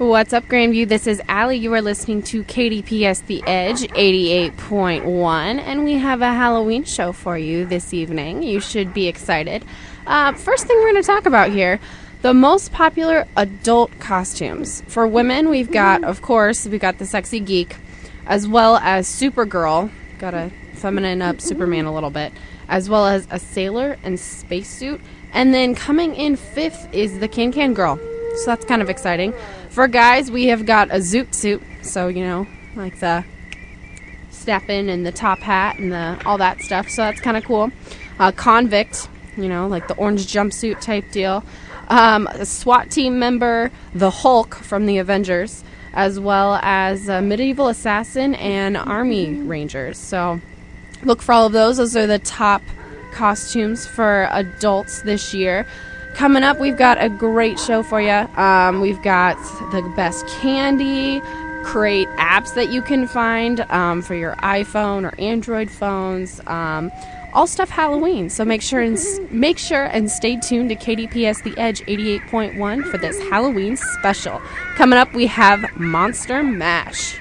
What's up, Grandview? This is Aly. You are listening to KDPS The Edge 88.1, and we have a Halloween show for you this evening. You should be excited. First thing we're going to talk about here, the most popular adult costumes. For women, we've got, of course, we've got the Sexy Geek, as well as Supergirl. Got to feminine up Superman a little bit, as well as a sailor and spacesuit. And then coming in fifth is the Can-Can Girl. So that's kind of exciting. For guys, we have got a zoot suit, so, you know, like the snap-in and the top hat and all that stuff, so that's kind of cool. Convict, you know, like the orange jumpsuit type deal. A SWAT team member, the Hulk from the Avengers, as well as a medieval assassin and army rangers. So look for all of those. Those are the top costumes for adults this year. Coming up, we've got a great show for you. We've got the best candy, great apps that you can find for your iPhone or Android phones, all stuff Halloween. So make sure and stay tuned to KDPS The Edge 88.1 for this Halloween special. Coming up, we have Monster Mash.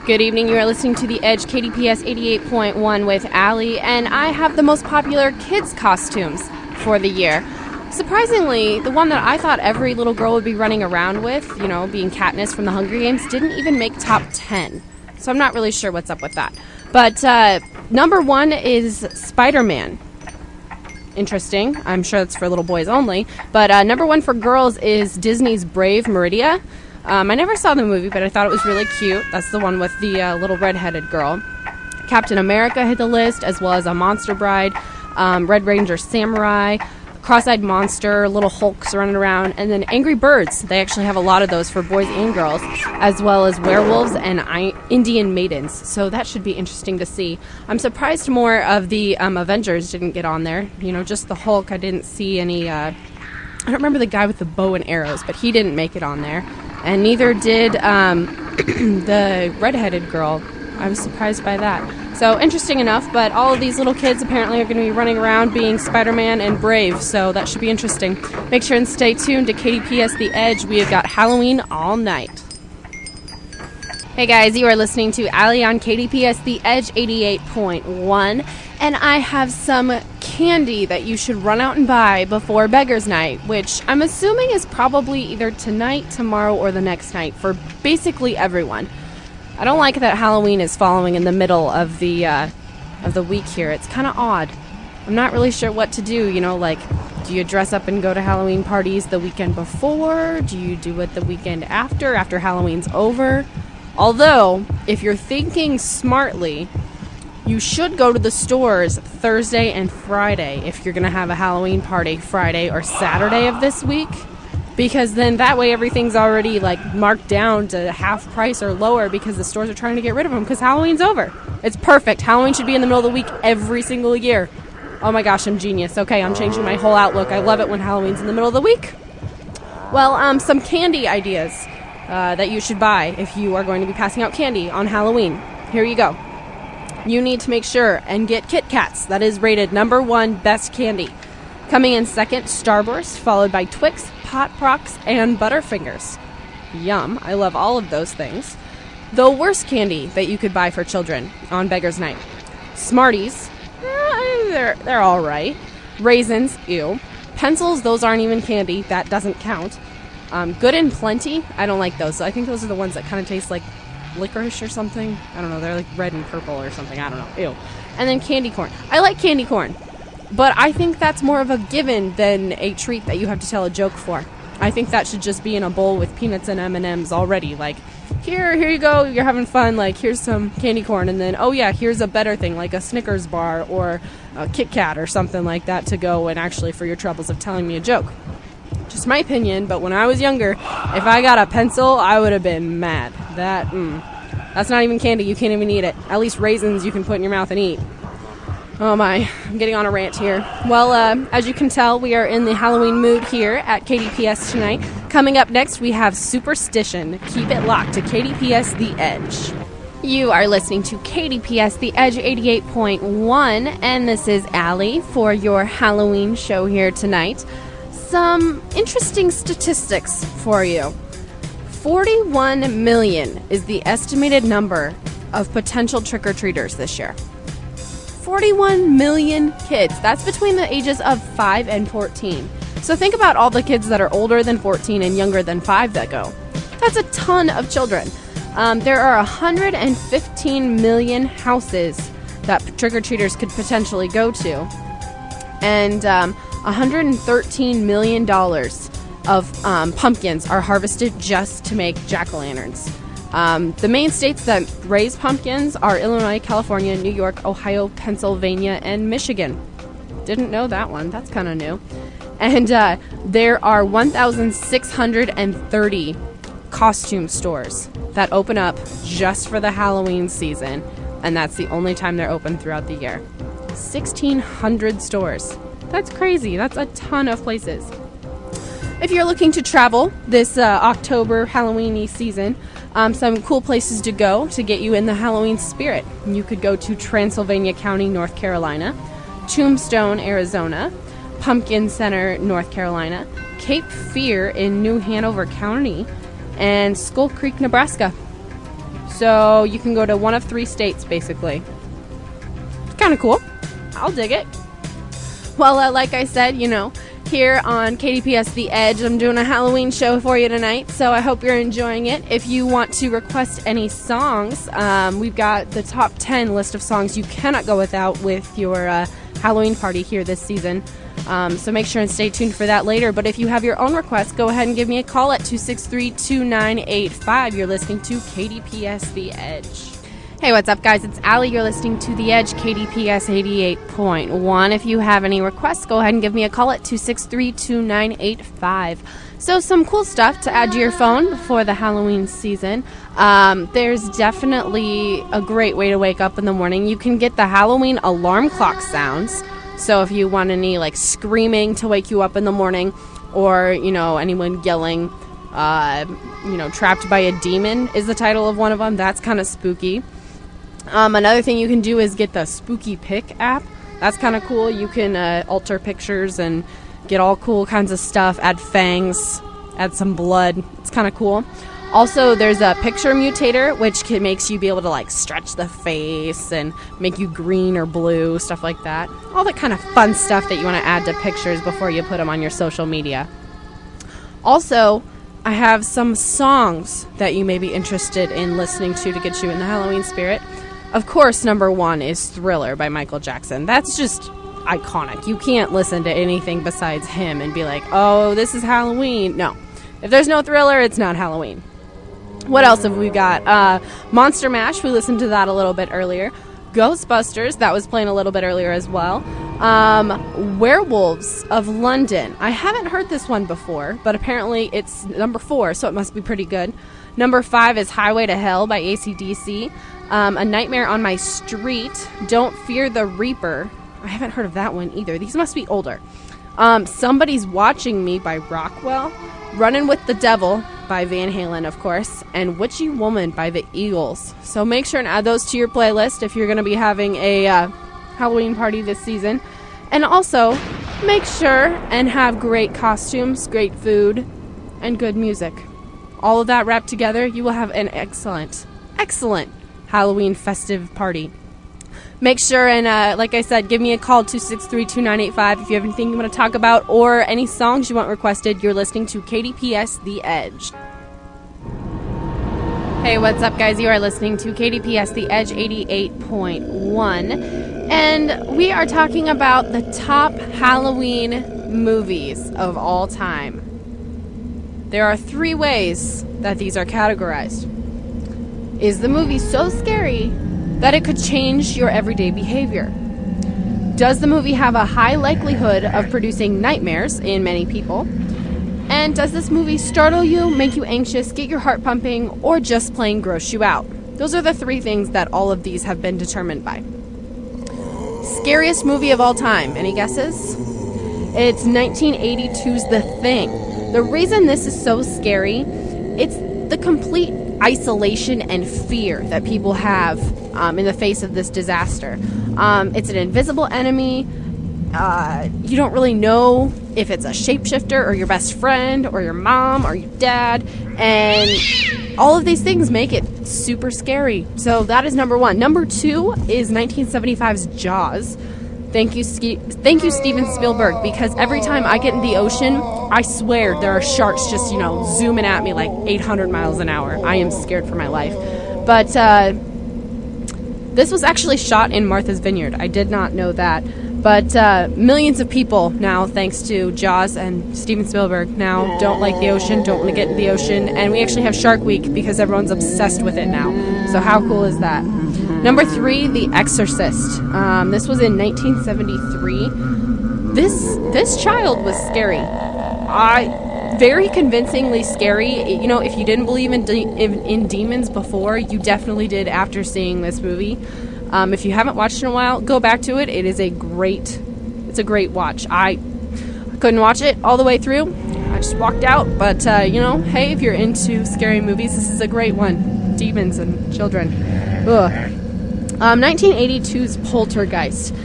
Good evening. You are listening to The Edge KDPS 88.1 with Aly, and I have the most popular kids' costumes for the year. Surprisingly, the one that I thought every little girl would be running around with, you know, being Katniss from the Hunger Games, didn't even make top 10. So I'm not really sure what's up with that. But number one is Spider-Man. Interesting. I'm sure that's for little boys only. But number one for girls is Disney's Brave Meridia. I never saw the movie, but I thought it was really cute. That's the one with the little redheaded girl. Captain America hit the list, as well as a Monster Bride, Red Ranger Samurai, Cross-Eyed Monster, little Hulks running around, and then Angry Birds. They actually have a lot of those for boys and girls, as well as werewolves and Indian maidens. So that should be interesting to see. I'm surprised more of the Avengers didn't get on there. You know, just the Hulk. I didn't see any. I don't remember the guy with the bow and arrows, but he didn't make it on there, and neither did the redheaded girl. I was surprised by that. So interesting enough, but all of these little kids apparently are going to be running around being Spider-Man and Brave, so that should be interesting. Make sure and stay tuned to KDPS The Edge. We have got Halloween all night. Hey guys, you are listening to Aly on KDPS The Edge 88.1, and I have some candy that you should run out and buy before Beggar's Night, which I'm assuming is probably either tonight, tomorrow, or the next night for basically everyone. I don't like that Halloween is following in the middle of the week here. It's kind of odd. I'm not really sure what to do, you know, like, do you dress up and go to Halloween parties the weekend before? Do you do it the weekend after Halloween's over? Although, if you're thinking smartly, you should go to the stores Thursday and Friday if you're going to have a Halloween party Friday or Saturday of this week. Because then that way everything's already like marked down to half price or lower because the stores are trying to get rid of them because Halloween's over. It's perfect. Halloween should be in the middle of the week every single year. Oh my gosh, I'm genius. Okay, I'm changing my whole outlook. I love it when Halloween's in the middle of the week. Well, some candy ideas that you should buy if you are going to be passing out candy on Halloween. Here you go. You need to make sure and get Kit Kats. That is rated number one best candy. Coming in second, Starburst, followed by Twix, Pot Rocks, and Butterfingers. Yum. I love all of those things. The worst candy that you could buy for children on Beggar's Night. Smarties. They're all right. Raisins. Ew. Pencils. Those aren't even candy. That doesn't count. Good and Plenty. I don't like those. I think those are the ones that kind of taste like licorice or something. I don't know. They're like red and purple or something. I don't know. Ew. And then candy corn. I like candy corn. But I think that's more of a given than a treat that you have to tell a joke for. I think that should just be in a bowl with peanuts and M&Ms already. Like, here you go, you're having fun. Like, here's some candy corn. And then, oh yeah, here's a better thing, like a Snickers bar or a Kit Kat or something like that to go and actually for your troubles of telling me a joke. Just my opinion, but when I was younger, if I got a pencil, I would have been mad. That's not even candy. You can't even eat it. At least raisins you can put in your mouth and eat. Oh my, I'm getting on a rant here. Well, as you can tell, we are in the Halloween mood here at KDPS tonight. Coming up next, we have Superstition. Keep it locked to KDPS The Edge. You are listening to KDPS The Edge 88.1, and this is Aly for your Halloween show here tonight. Some interesting statistics for you. 41 million is the estimated number of potential trick-or-treaters this year. 41 million kids. That's between the ages of 5 and 14. So think about all the kids that are older than 14 and younger than 5 that go. That's a ton of children. There are 115 million houses that trick-or-treaters could potentially go to. And $113 million of pumpkins are harvested just to make jack-o'-lanterns. The main states that raise pumpkins are Illinois, California, New York, Ohio, Pennsylvania, and Michigan. Didn't know that one. That's kind of new. And there are 1,630 costume stores that open up just for the Halloween season, and that's the only time they're open throughout the year. 1,600 stores. That's crazy. That's a ton of places. If you're looking to travel this October Halloween-y season, some cool places to go to get you in the Halloween spirit. You could go to Transylvania County, North Carolina, Tombstone, Arizona, Pumpkin Center, North Carolina, Cape Fear in New Hanover County, and Skull Creek, Nebraska. So you can go to one of 3 states, basically. It's kind of cool. I'll dig it. Well, like I said, here on KDPS The Edge, I'm doing a Halloween show for you tonight, so I hope you're enjoying it. If you want to request any songs, we've got the top 10 list of songs you cannot go without with your Halloween party here this season. So make sure and stay tuned for that later. But if you have your own requests, go ahead and give me a call at 263-2985. You're listening to KDPS The Edge. Hey, what's up, guys? It's Aly. You're listening to The Edge, KDPS 88.1. If you have any requests, go ahead and give me a call at 263-2985. So some cool stuff to add to your phone before the Halloween season. There's definitely a great way to wake up in the morning. You can get the Halloween alarm clock sounds. So if you want any screaming to wake you up in the morning, or anyone yelling, trapped by a demon is the title of one of them. That's kind of spooky. Another thing you can do is get the Spooky Pick app. That's kind of cool. You can alter pictures and get all cool kinds of stuff. Add fangs, add some blood. It's kind of cool. Also, there's a picture mutator, which makes you be able to stretch the face and make you green or blue, stuff like that. All that kind of fun stuff that you want to add to pictures before you put them on your social media. Also, I have some songs that you may be interested in listening to get you in the Halloween spirit. Of course, number 1 is Thriller by Michael Jackson. That's just iconic. You can't listen to anything besides him and be like, oh, this is Halloween. No. If there's no Thriller, it's not Halloween. What else have we got? Monster Mash, we listened to that a little bit earlier. Ghostbusters, that was playing a little bit earlier as well. Werewolves of London. I haven't heard this one before, but apparently it's number 4, so it must be pretty good. Number 5 is Highway to Hell by AC/DC. A Nightmare on My Street. Don't Fear the Reaper. I haven't heard of that one either. These must be older. Somebody's Watching Me by Rockwell. Runnin' with the Devil by Van Halen, of course. And Witchy Woman by the Eagles. So make sure and add those to your playlist if you're going to be having a Halloween party this season. And also, make sure and have great costumes, great food, and good music. All of that wrapped together, you will have an excellent Halloween festive party. Make sure and, like I said, give me a call, 263-2985, if you have anything you want to talk about or any songs you want requested. You're listening to KDPS The Edge. Hey, what's up, guys? You are listening to KDPS The Edge 88.1, and we are talking about the top Halloween movies of all time. There are 3 ways that these are categorized. Is the movie so scary that it could change your everyday behavior? Does the movie have a high likelihood of producing nightmares in many people? And does this movie startle you, make you anxious, get your heart pumping, or just plain gross you out? Those are the 3 things that all of these have been determined by. Scariest movie of all time. Any guesses? It's 1982's The Thing. The reason this is so scary, it's the complete isolation and fear that people have in the face of this disaster. It's an invisible enemy. You don't really know if it's a shapeshifter or your best friend or your mom or your dad, and all of these things make it super scary. So that is number one. Number two is 1975's Jaws. Thank you, Steven Spielberg, because every time I get in the ocean, I swear there are sharks just, zooming at me like 800 miles an hour. I am scared for my life. But this was actually shot in Martha's Vineyard. I did not know that. But millions of people now, thanks to Jaws and Steven Spielberg, now don't like the ocean, don't want to get in the ocean. And we actually have Shark Week because everyone's obsessed with it now. So how cool is that? Number three, The Exorcist. This was in 1973. This child was scary. Very convincingly scary. If you didn't believe in demons before, you definitely did after seeing this movie. If you haven't watched it in a while, go back to it. It's a great watch. I couldn't watch it all the way through. I just walked out. But, hey, if you're into scary movies, this is a great one. Demons and children. Ugh. 1982's Poltergeist.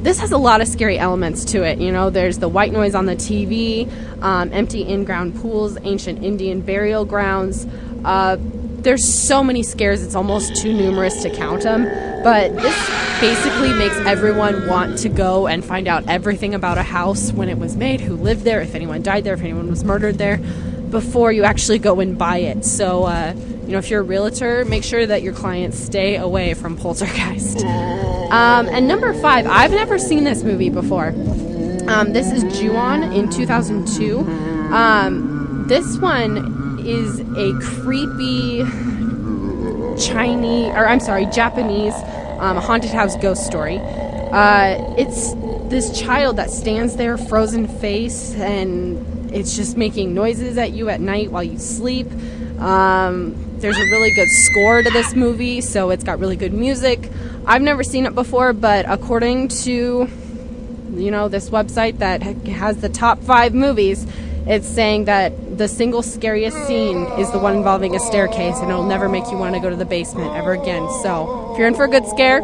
This has a lot of scary elements to it. There's the white noise on the TV, empty in-ground pools, ancient Indian burial grounds. There's so many scares, it's almost too numerous to count them. But this basically makes everyone want to go and find out everything about a house, when it was made, who lived there, if anyone died there, if anyone was murdered there, before you actually go and buy it. So, if you're a realtor, make sure that your clients stay away from Poltergeist. And number five, I've never seen this movie before. This is Ju-on in 2002. This one is a creepy Japanese haunted house ghost story. It's this child that stands there, frozen face, and it's just making noises at you at night while you sleep. There's a really good score to this movie, so it's got really good music. I've never seen it before, but according to this website that has the top 5 movies, it's saying that the single scariest scene is the one involving a staircase, and it'll never make you want to go to the basement ever again. So if you're in for a good scare,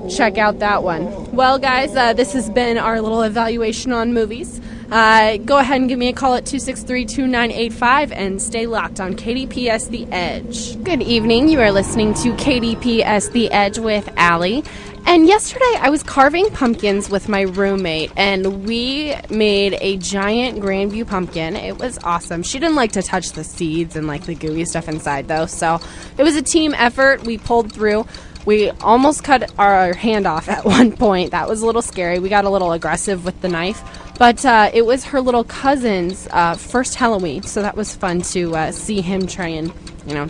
check out that one. Well, guys, this has been our little evaluation on movies. Go ahead and give me a call at 263-2985 and stay locked on KDPS The Edge. Good evening. You are listening to KDPS The Edge with Aly. And yesterday I was carving pumpkins with my roommate, and we made a giant Grandview pumpkin. It was awesome. She didn't like to touch the seeds and the gooey stuff inside though, so it was a team effort. We pulled through. We almost cut our hand off at one point. That was a little scary. We got a little aggressive with the knife. But it was her little cousin's first Halloween, so that was fun to see him try and,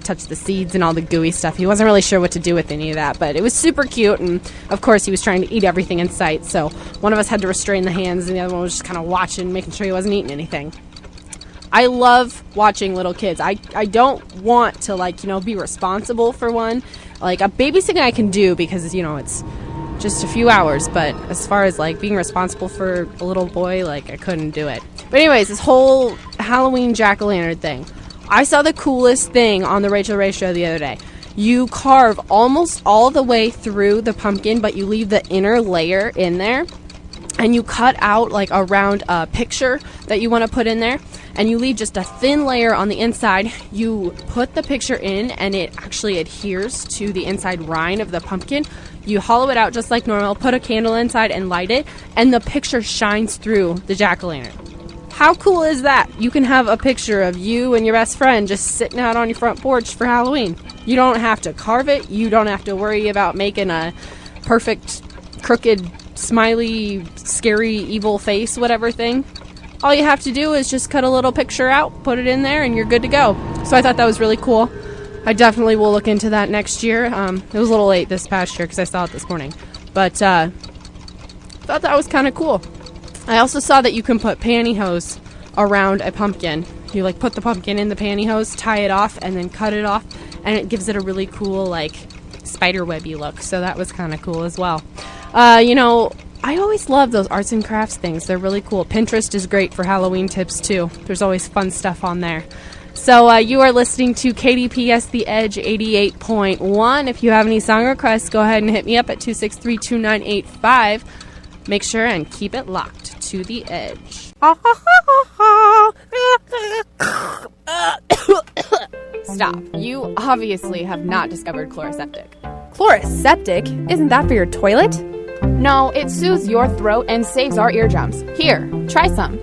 touch the seeds and all the gooey stuff. He wasn't really sure what to do with any of that, but it was super cute, and of course he was trying to eat everything in sight, so one of us had to restrain the hands, and the other one was just kind of watching, making sure he wasn't eating anything. I love watching little kids. I don't want to, be responsible for one. A babysitting I can do because, it's just a few hours, but as far as being responsible for a little boy, I couldn't do it. But anyways, this whole Halloween jack-o'-lantern thing, I saw the coolest thing on the Rachel Ray show the other day. You carve almost all the way through the pumpkin, but you leave the inner layer in there, and you cut out around a picture that you want to put in there, and you leave just a thin layer on the inside. You put the picture in, and it actually adheres to the inside rind of the pumpkin. You hollow it out just like normal, put a candle inside and light it, and the picture shines through the jack-o'-lantern. How cool is that? You can have a picture of you and your best friend just sitting out on your front porch for Halloween. You don't have to carve it. You don't have to worry about making a perfect, crooked, smiley, scary, evil face, whatever thing. All you have to do is just cut a little picture out, put it in there, and you're good to go. So I thought that was really cool. I definitely will look into that next year. It was a little late this past year because I saw it this morning. But thought that was kind of cool. I also saw that you can put pantyhose around a pumpkin. You put the pumpkin in the pantyhose, tie it off, and then cut it off. And it gives it a really cool, spiderwebby look. So that was kind of cool as well. I always love those arts and crafts things. They're really cool. Pinterest is great for Halloween tips, too. There's always fun stuff on there. So you are listening to KDPS The Edge 88.1. If you have any song requests, go ahead and hit me up at 263-2985. Make sure and keep it locked to the edge. Stop. You obviously have not discovered Chloraseptic. Chloraseptic? Isn't that for your toilet? No, it soothes your throat and saves our eardrums. Here, try some.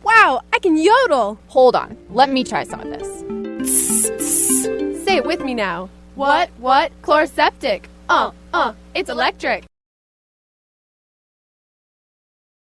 Wow, I can yodel! Hold on. Let me try some of this. Say it with me now. What? Chloraseptic. It's electric.